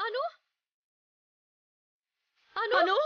అను అను అను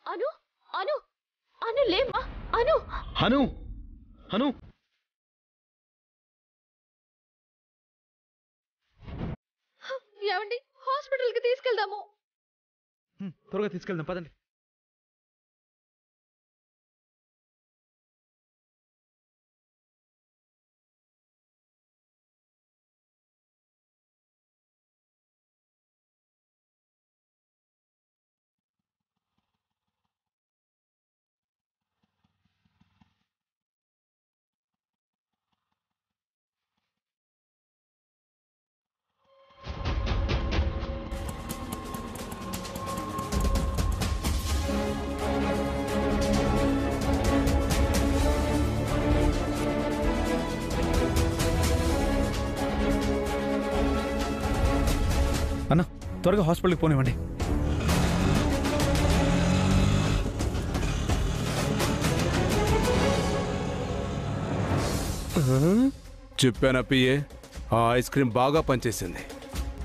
అను అను అను లేమ్మా అను అను అను ఏమండి హాస్పిటల్కి తీసుకెళ్దాము. త్వరగా తీసుకెళ్దాం పదండి. అన్న త్వరగా హాస్పిటల్కి పోనివ్వండి. చెప్పానా పిఏ, ఆ ఐస్ క్రీమ్ బాగా పనిచేసింది.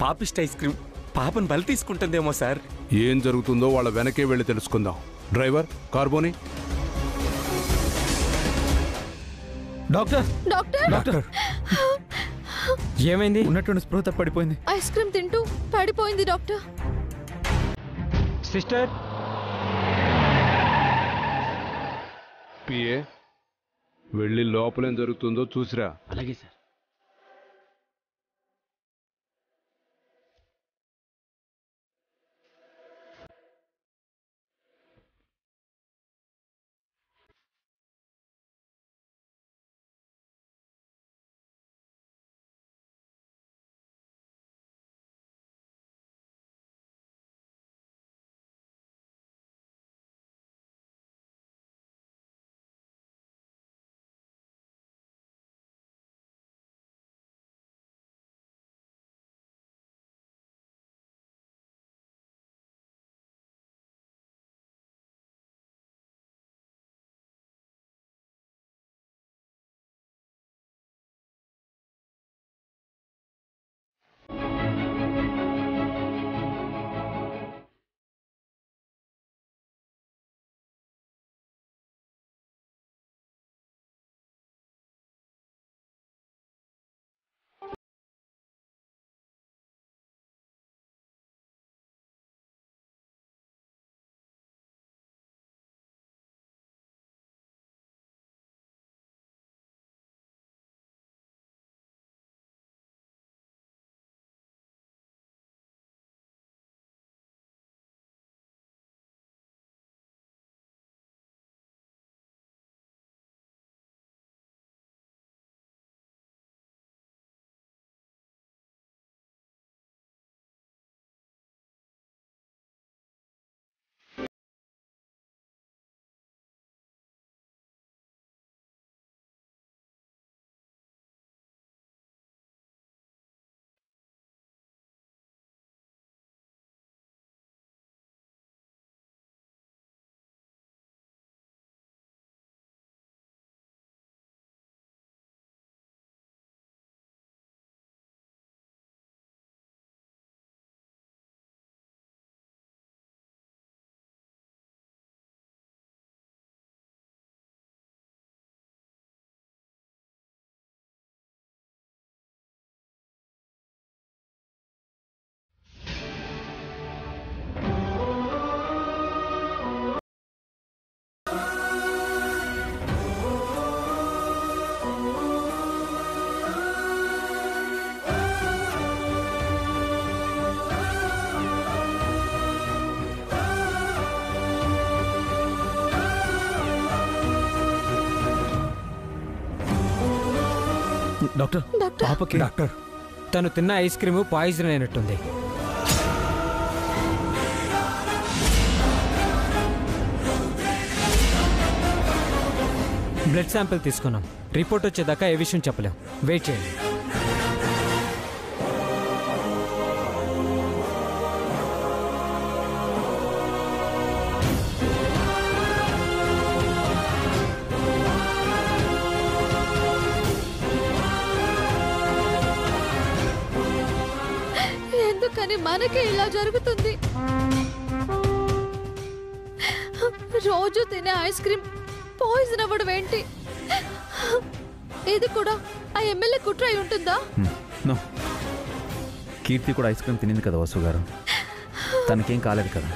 పాపిస్ట్ ఐస్ క్రీమ్ పాపను బలి తీసుకుంటుందేమో సార్. ఏం జరుగుతుందో వాళ్ళ వెనకే వెళ్ళి తెలుసుకుందాం. డ్రైవర్ కార్బోని. డాక్టర్ డాక్టర్ డాక్టర్ ఏమైంది? ఉన్నటువంటి స్పృహ పడిపోయింది. ఐస్ క్రీమ్ తింటూ పడిపోయింది డాక్టర్. సిస్టర్ పిఏ వెళ్ళి లోపలేం జరుగుతుందో చూసిరా. అలాగే సార్. డాక్టర్ పాపకి డాక్టర్ తను తిన్న ఐస్ క్రీమ్ పాయిజన్ అయినట్టుంది. బ్లడ్ శాంపిల్ తీసుకున్నాం. రిపోర్ట్ వచ్చేదాకా ఏ విషయం చెప్పలేం. వెయిట్ చేయండి. మనకే ఇలా జరుగుతుంది. రోజు తినే ఐస్ క్రీమ్ పాయిజన్ అవ్వడం ఏంటి? ఇది కూడా ఆ ఎమ్మెల్యే కుట్ర అయి ఉంటుందా? నో, కీర్తి కూడా ఐస్ క్రీమ్ తినింది కదా వసు గారు, తనకేం కాలేదు కదా.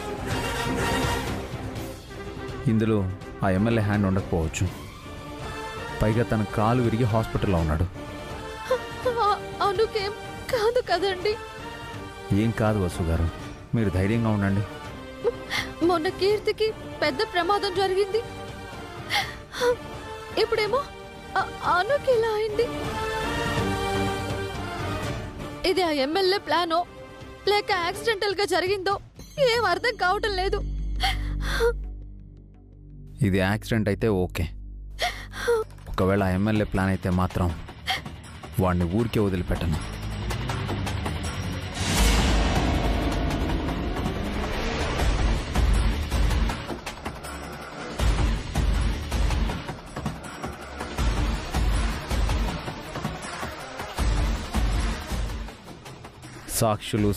ఇందులో ఆ ఎమ్మెల్యే హ్యాండ్ ఉండకపోవచ్చు. పైగా తన కాలు విరిగి హాస్పిటల్లో ఉన్నాడు. అనుకేం కాదు కదండి. ఏం కాదు వసు గారు, మీరు ధైర్యంగా ఉండండి. మొన్న కీర్తికి పెద్ద ప్రమాదం జరిగింది, ఇప్పుడేమో అనుకి ఇలా అయింది. ఇది ఆ ఎమ్మెల్యే ప్లానో లేక యాక్సిడెంటల్ గా జరిగిందో ఏం అర్థం కావటం లేదు. ఇది యాక్సిడెంట్ అయితే ఓకే, ఒకవేళ ఆ ఎమ్మెల్యే ప్లాన్ అయితే మాత్రం వాడిని ఊరికే వదిలిపెట్టను.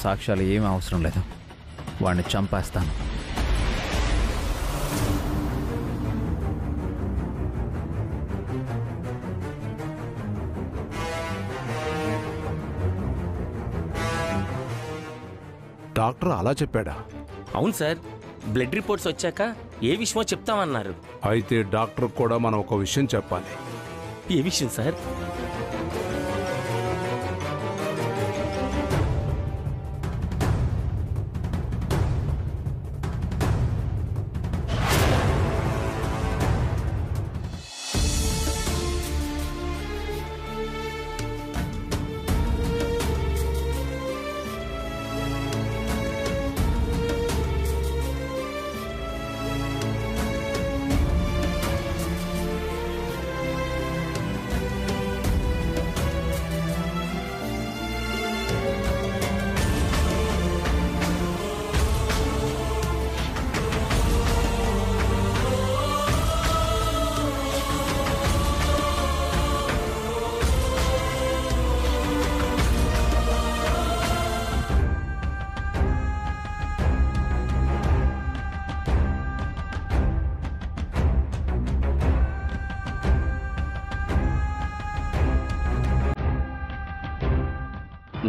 సాక్ష్యాలు ఏమీ అవసరం లేదు, వాడిని చంపేస్తాను. డాక్టర్ అలా చెప్పాడా? అవును సార్, బ్లడ్ రిపోర్ట్స్ వచ్చాక ఏ విషయమో చెప్తామన్నారు. అయితే డాక్టర్ కూడా మనం ఒక విషయం చెప్పాలి. ఏ విషయం సార్?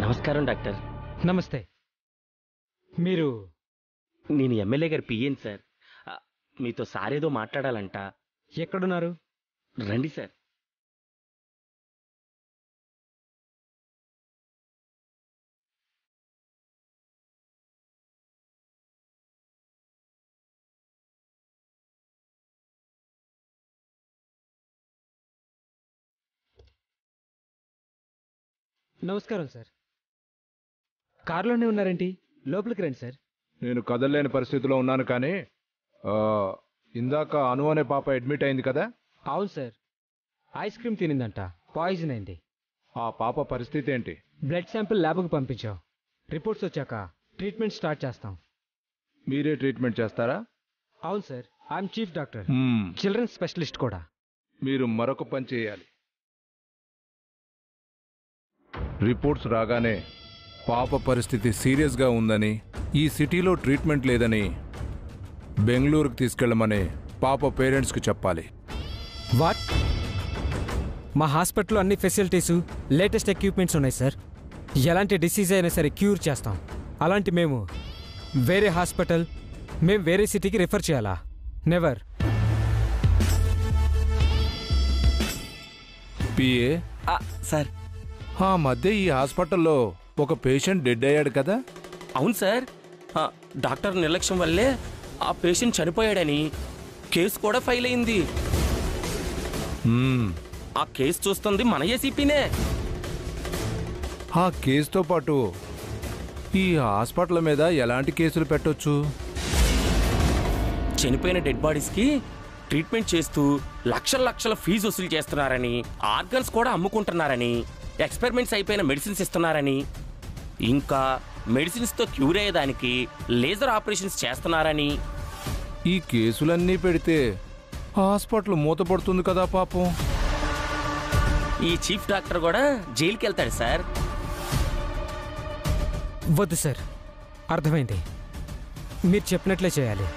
నమస్కారం డాక్టర్. నమస్తే. మీరు? నేను ఎమ్మెల్యే గారి పిఏని సార్. మీతో సార్ ఏదో మాట్లాడాలంట. ఎక్కడున్నారు? రండి సార్. నమస్కారం సార్. కారులోనే ఉన్నారేంటి? లోపలికి రండి సార్. నేను కదలలేని పరిస్థితిలో ఉన్నాను, కానీ ఇందాక అను అనే పాప అడ్మిట్ అయింది కదా? అవును సార్, ఐస్ క్రీమ్ తినిందంట, పాయిజన్ అయింది. ఆ పాప పరిస్థితి ఏంటి? బ్లడ్ శాంపిల్ ల్యాబ్కి పంపించాం. రిపోర్ట్స్ వచ్చాక ట్రీట్మెంట్ స్టార్ట్ చేస్తాం. మీరే ట్రీట్మెంట్ చేస్తారా? అవును sir, I'm chief doctor, hmm. Children specialist కూడా. మీరు మరొక పని చేయాలి. రిపోర్ట్స్ రాగానే పాప పరిస్థితి సీరియస్గా ఉందని, ఈ సిటీలో ట్రీట్మెంట్ లేదని బెంగళూరుకు తీసుకెళ్ళమని పాప పేరెంట్స్కి చెప్పాలి. వాట్? మా హాస్పిటల్లో అన్ని ఫెసిలిటీసు, లేటెస్ట్ ఎక్విప్మెంట్స్ ఉన్నాయి సార్. ఎలాంటి డిసీజ్ అయినా సరే క్యూర్ చేస్తాం. అలాంటి మేము వేరే హాస్పిటల్, మేము వేరే సిటీకి రిఫర్ చేయాలా? నెవర్. PA sir. ఆ మధ్య ఈ హాస్పిటల్లో ఒక పేషెంట్ డెడ్ అయ్యాడు కదా? అవును సార్, డాక్టర్ నిర్లక్ష్యం వల్లే ఆ పేషెంట్ చనిపోయాడని కేసు కూడా ఫైల్ అయింది. మ్మ్. ఆ కేసు చూస్తుంది మన ఏసీపీనే. ఆ కేసుతో పాటు ఈ హాస్పిటల్ మీద ఎలాంటి కేసులు పెట్టొచ్చు? చనిపోయిన డెడ్ బాడీస్కి ట్రీట్మెంట్ చేస్తూ లక్షల ఫీజు వసూలు చేస్తున్నారని, ఆర్గన్స్ కూడా అమ్ముకుంటున్నారని, ఎక్స్పెరిమెంట్స్ అయిపోయిన మెడిసిన్స్ ఇస్తున్నారని, ఇంకా మెడిసిన్స్తో క్యూర్ అయ్యేదానికి లేజర్ ఆపరేషన్స్ చేస్తున్నారని. ఈ కేసులన్నీ పెడితే హాస్పిటల్ మూతపడుతుంది కదా పాపం. ఈ చీఫ్ డాక్టర్ కూడా జైలుకి వెళ్తాడు సార్. వద్దు సార్, అర్థమైంది. మీరు చెప్పినట్లే చేయాలి.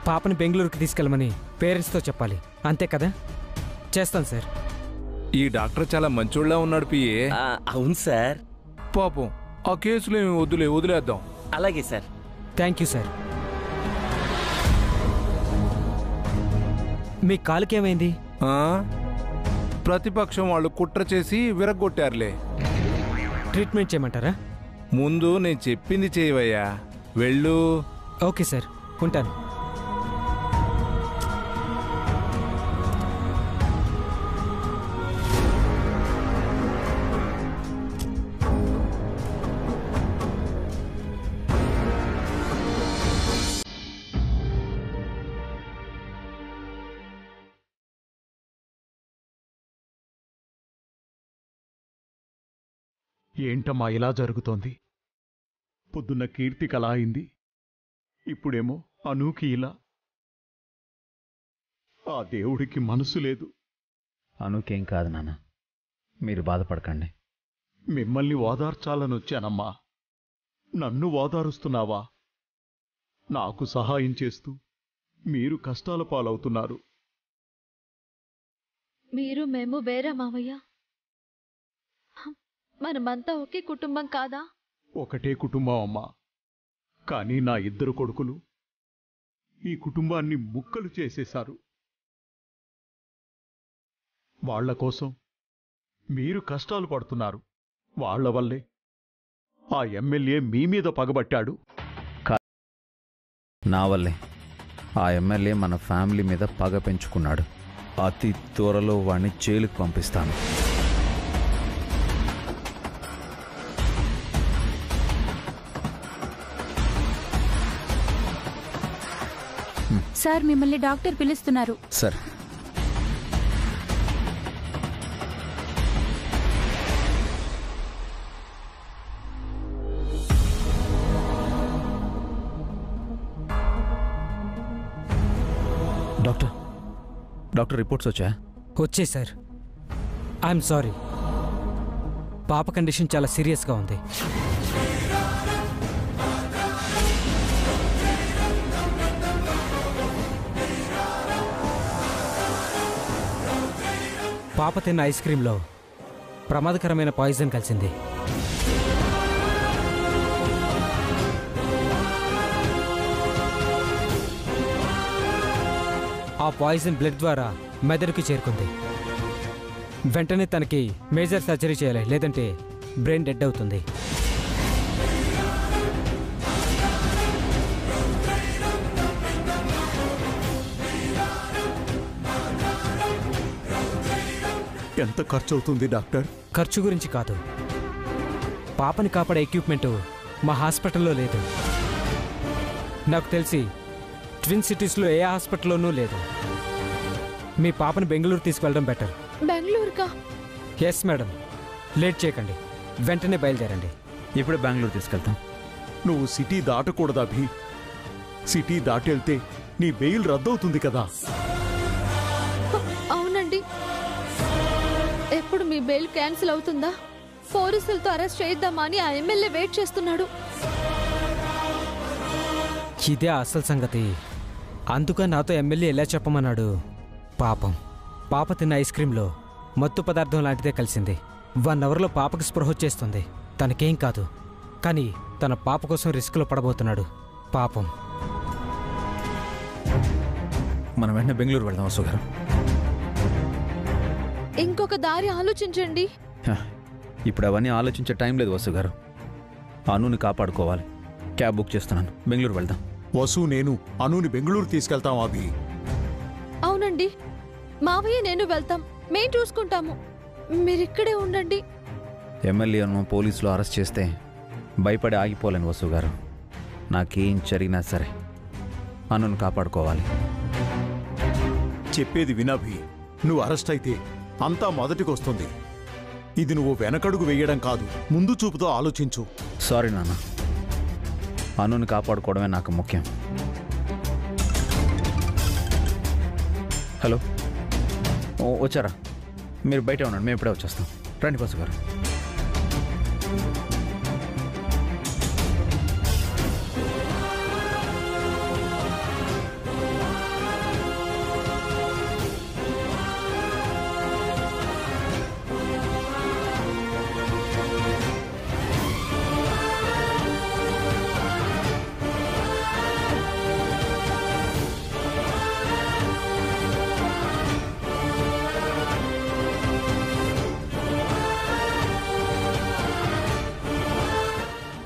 పాపని బెంగళూరుకి తీసుకెళ్ళమని పేరెంట్స్తో చెప్పాలి, అంతే కదా? చేస్తాను సార్. ఈ డాక్టర్ చాలా మంచోళ్ళ ఉన్నాడు పిఏ. అవును సార్. పాపం ఆ కేసులో ఏమి వదిలేద్దాం. అలాగే సార్. Thank you sir. మీ కాలుకేమైంది? ప్రతిపక్షం వాళ్ళు కుట్ర చేసి విరగ్గొట్టారులే. ట్రీట్మెంట్ చేయమంటారా? ముందు నేను చెప్పింది చేయవయ్యా, వెళ్ళు. ఓకే సార్, ఉంటాను. ఏంటమ్మా ఇలా జరుగుతోంది? పొద్దున్న కీర్తికి అలా అయింది, ఇప్పుడేమో అనూకి ఇలా. ఆ దేవుడికి మనసు లేదు. అనుకేం కాదు నాన్న, మీరు బాధపడకండి. మిమ్మల్ని ఓదార్చాలనొచ్చానమ్మా. నన్ను ఓదారుస్తున్నావా? నాకు సహాయం చేస్తూ మీరు కష్టాల పాలవుతున్నారు. మీరు మేము వేరే మావయ్య. మనమంతా ఒకే కుటుంబం కాదా? ఒకటే కుటుంబం అమ్మా, కానీ నా ఇద్దరు కొడుకులు ఈ కుటుంబాన్ని ముక్కలు చేసేశారు. వాళ్ల కోసం మీరు కష్టాలు పడుతున్నారు. వాళ్ల వల్లే ఆ ఎమ్మెల్యే మీ మీద పగబట్టాడు. నా వల్లే ఆ ఎమ్మెల్యే మన ఫ్యామిలీ మీద పగ పెంచుకున్నాడు. అతి త్వరలో వాడిని జైలుకు పంపిస్తాను. సార్, మిమ్మల్ని డాక్టర్ పిలుస్తున్నారు. సార్, డాక్టర్ రిపోర్ట్స్ వచ్చాయా? వచ్చే సార్. ఐఎమ్ సారీ, పాప కండిషన్ చాలా సీరియస్గా ఉంది. పాప తిన్న ఐస్ క్రీంలో ప్రమాదకరమైన పాయిజన్ కలిసింది. ఆ పాయిజన్ బ్లడ్ ద్వారా మెదడుకి చేరుకుంది. వెంటనే తనకి మేజర్ సర్జరీ చేయాలి, లేదంటే బ్రెయిన్ డెడ్ అవుతుంది. ఎంత ఖర్చు అవుతుంది డాక్టర్? ఖర్చు గురించి కాదు, పాపని కాపాడే ఎక్విప్మెంట్ మా హాస్పిటల్లో లేదు. నాకు తెలిసి ట్విన్ సిటీస్లో ఏ హాస్పిటల్లోనూ లేదు. మీ పాపని బెంగళూరు తీసుకువెళ్ళడం బెటర్. బెంగళూరుకా? ఎస్ మేడం, లేట్ చేయకండి, వెంటనే బయలుదేరండి. ఇప్పుడే బెంగళూరు తీసుకెళ్తాం. నువ్వు సిటీ దాటకూడదా భీ? సిటీ దాటెళ్తే నీ బెయిల్ రద్దవుతుంది కదా. అవునండి. ఎప్పుడు మీ బెయిల్ క్యాన్సిల్ అవుతుందా? పోలీసులతో అరెస్ట్ చేద్దామా అని ఆ ఎమ్మెల్యే వెయిట్ చేస్తున్నాడు. ఇదే అసలు సంగతి. అందుకని నాతో ఎమ్మెల్యే ఎలా చెప్పమన్నాడు. పాపం, పాప తిన్న ఐస్ క్రీంలో మత్తు పదార్థం లాంటిదే కలిసింది. 1 అవర్లో పాపకి స్పృహ వచ్చేస్తుంది. తనకేం కాదు, కానీ తన పాప కోసం రిస్క్లో పడబోతున్నాడు. పాపం. మనం వెంటనే బెంగళూరు వెళ్దాం వసు గారు. ఇంకొక దారి ఆలోచించండి. ఇప్పుడు అవన్నీ ఆలోచించే టైం లేదు వసు గారు. అనుని కాపాడుకోవాలి. క్యాబ్ బుక్ చేస్తున్నాను, బెంగళూరు వెళ్దాం. వసు, నేను అనుని బెంగళూరు తీసుకెళ్తాం అభి. అవునండి, మావయ్య నేను వెళ్తాం. మేం చూసుకుంటాము, మీరిక్కడే ఉండండి. ఎమ్మెల్యేను పోలీసులు అరెస్ట్ చేస్తే భయపడి ఆగిపోలేను వసు గారు. నాకేం జరిగినా సరే అనుని కాపాడుకోవాలి. చెప్పేది వినభి. నువ్వు అరెస్ట్ అయితే అంతా మొదటికొస్తుంది. ఇది నువ్వు వెనకడుగు వెయ్యడం కాదు, ముందు చూపుతో ఆలోచించు. సారీ నాన్న, అనుని కాపాడుకోవడమే నాకు ముఖ్యం. హలో, వచ్చారా? మీరు బయట ఉండండి, మేము ఇప్పుడే వచ్చేస్తాం. రండి బస్సు గారు.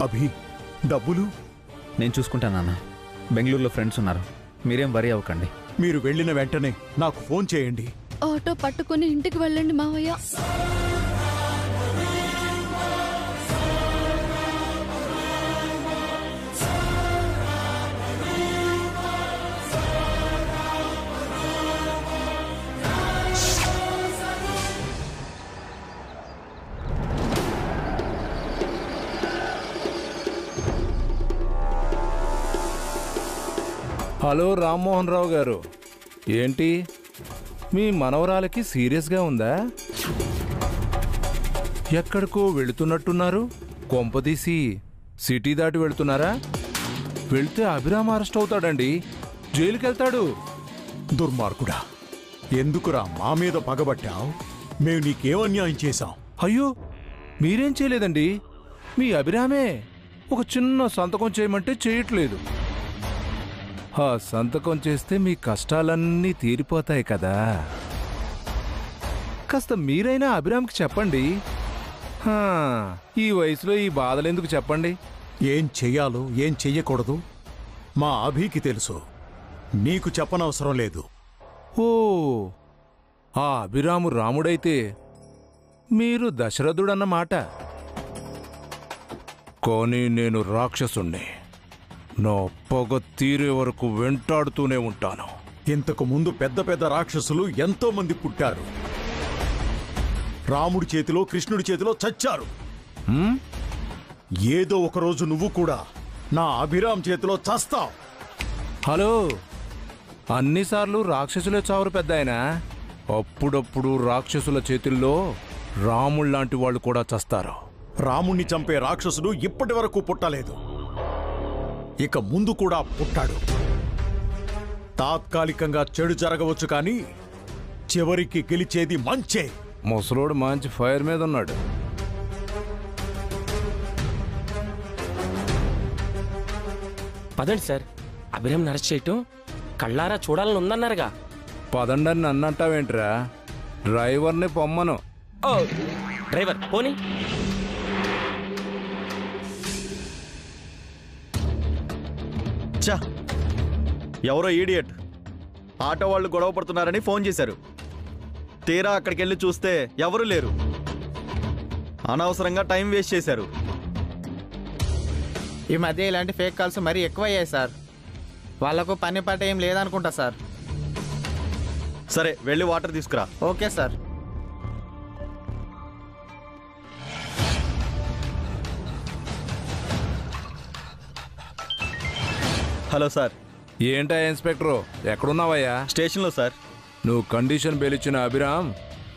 అభి, డబ్బులు? నేను చూసుకుంటాను నాన్న. బెంగళూరులో ఫ్రెండ్స్ ఉన్నారు, మీరేం వరీ అవ్వకండి. మీరు వెళ్ళిన వెంటనే నాకు ఫోన్ చేయండి. ఆటో పట్టుకుని ఇంటికి వెళ్ళండి మావయ్య. హలో రామ్మోహన్ రావు గారు, ఏంటి మీ మనవరాలకి సీరియస్గా ఉందా? ఎక్కడికో వెళుతున్నట్టున్నారు. కొంపదీసి సిటీ దాటి వెళుతున్నారా? వెళ్తే అభిరామ్ అరెస్ట్ అవుతాడండి, జైలుకెళ్తాడు. దుర్మార్గుడా, ఎందుకురా మా మీద పగబట్టావు? మేము నీకేం అన్యాయం చేశాం? అయ్యో, మీరేం చేయలేదండి. మీ అభిరామే ఒక చిన్న సంతకం చేయమంటే చేయట్లేదు. ఆ సంతకం చేస్తే మీ కష్టాలన్నీ తీరిపోతాయి కదా. కాస్త మీరైనా అభిరామ్కి చెప్పండి. ఈ వయసులో ఈ బాధలెందుకు చెప్పండి. ఏం చెయ్యాలో ఏం చెయ్యకూడదు మా అభికి తెలుసు, నీకు చెప్పనవసరం లేదు. ఓ, ఆ అభిరాము రాముడైతే మీరు దశరథుడన్నమాట. కానీ నేను రాక్షసుణ్ణి. నా పొగ తీరే వరకు వెంటాడుతూనే ఉంటాను. ఇంతకు ముందు పెద్ద పెద్ద రాక్షసులు ఎంతో మంది పుట్టారు. రాముడి చేతిలో, కృష్ణుడి చేతిలో చచ్చారు. ఏదో ఒకరోజు నువ్వు కూడా నా అభిరామ్ చేతిలో చస్తావు. హలో, అన్నిసార్లు రాక్షసులే చావరు పెద్దాయన. అప్పుడప్పుడు రాక్షసుల చేతుల్లో రాముళ్లాంటి వాళ్ళు కూడా చస్తారు. రాముణ్ణి చంపే రాక్షసుడు ఇప్పటి వరకు పుట్టలేదు, ఇక ముందు కూడా పుట్టాడు. తాత్కాలికంగా చెడు జరగవచ్చు, కానీ చివరికి గెలిచేది మంచే. ముసలోడు మంచి ఫైర్ మీద ఉన్నాడు. పదండి సార్, అభిరామ్ అరెస్ట్ చేయటం కళ్ళారా చూడాలని ఉందన్నారుగా. పదండని నన్నంటావేంట్రా? డ్రైవర్ని పొమ్మను. ఓ డ్రైవర్ పోనీ. చా, ఎవరో ఈడియట్ ఆటో వాళ్ళు గొడవ పడుతున్నారని ఫోన్ చేశారు. తీరా అక్కడికి వెళ్ళి చూస్తే ఎవరు లేరు. అనవసరంగా టైం వేస్ట్ చేశారు. ఈ మధ్య ఇలాంటి ఫేక్ కాల్స్ మరీ ఎక్కువయ్యాయి సార్. వాళ్లకు పని పాట ఏం లేదనుకుంటా సార్. సరే, వెళ్ళి వాటర్ తీసుకురా. Okay sir. Hello sir. ఏంటా ఇన్స్పెక్టరు, ఎక్కడున్నావయ్యా? స్టేషన్లో సార్. నువ్వు కండిషన్ బెయిలిచ్చిన అభిరామ్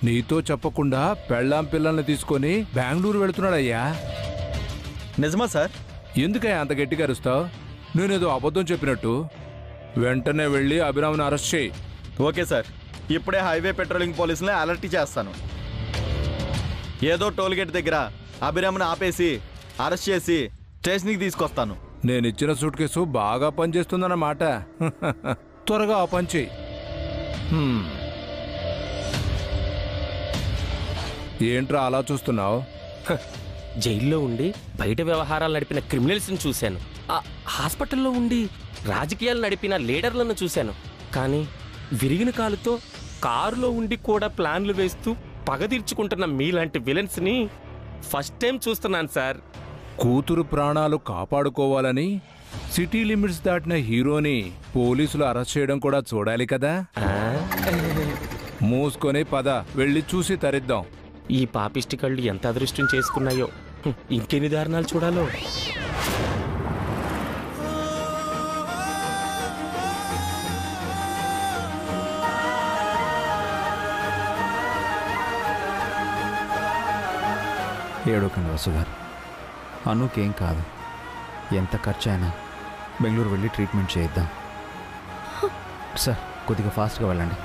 నీతో చెప్పకుండా పెళ్ళాం పిల్లల్ని తీసుకొని బెంగళూరు వెళుతున్నాడయ్యా. నిజమా సార్? ఎందుకయ్యా అంత గట్టిగా అరుస్తావు? నేనేదో అబద్ధం చెప్పినట్టు. వెంటనే వెళ్ళి అభిరామ్ని అరెస్ట్ చేయి. ఓకే సార్, ఇప్పుడే హైవే పెట్రోలింగ్ పోలీసులని అలర్ట్ చేస్తాను. ఏదో టోల్గేట్ దగ్గర అభిరామ్ని ఆపేసి అరెస్ట్ చేసి స్టేషన్కి తీసుకొస్తాను. నేనిచ్చిన సూట్ కేసు బాగా పనిచేస్తుందన్నమాట. త్వరగా ఆ పని చెయ్యి. ఏంట్రా అలా చూస్తున్నావు? జైల్లో ఉండి బయట వ్యవహారాలు నడిపిన క్రిమినల్స్ని చూశాను. హాస్పిటల్లో ఉండి రాజకీయాలు నడిపిన లీడర్లను చూశాను. కానీ విరిగిన కాలుతో కారులో ఉండి కూడా ప్లాన్లు వేస్తూ పగ తీర్చుకుంటున్న మీలాంటి విలన్స్ని ఫస్ట్ టైం చూస్తున్నాను సార్. కూతురు ప్రాణాలు కాపాడుకోవాలని సిటీ లిమిట్స్ దాటిన హీరోని పోలీసులు అరెస్ట్ చేయడం కూడా చూడాలి కదా. మూసుకొని పద, వెళ్ళి చూసి తరిద్దాం. ఈ పాపిష్టి కళ్ళు ఎంత అదృష్టం చేసుకున్నాయో. ఇంకెన్ని దారుణాలు చూడాలో. ఏడోకండి వసు గారు, అనుకేం కాదు. ఎంత ఖర్చు అయినా బెంగళూరు వెళ్ళి ట్రీట్మెంట్ చేయిద్దాం. సార్, కొద్దిగా ఫాస్ట్గా వెళ్ళండి.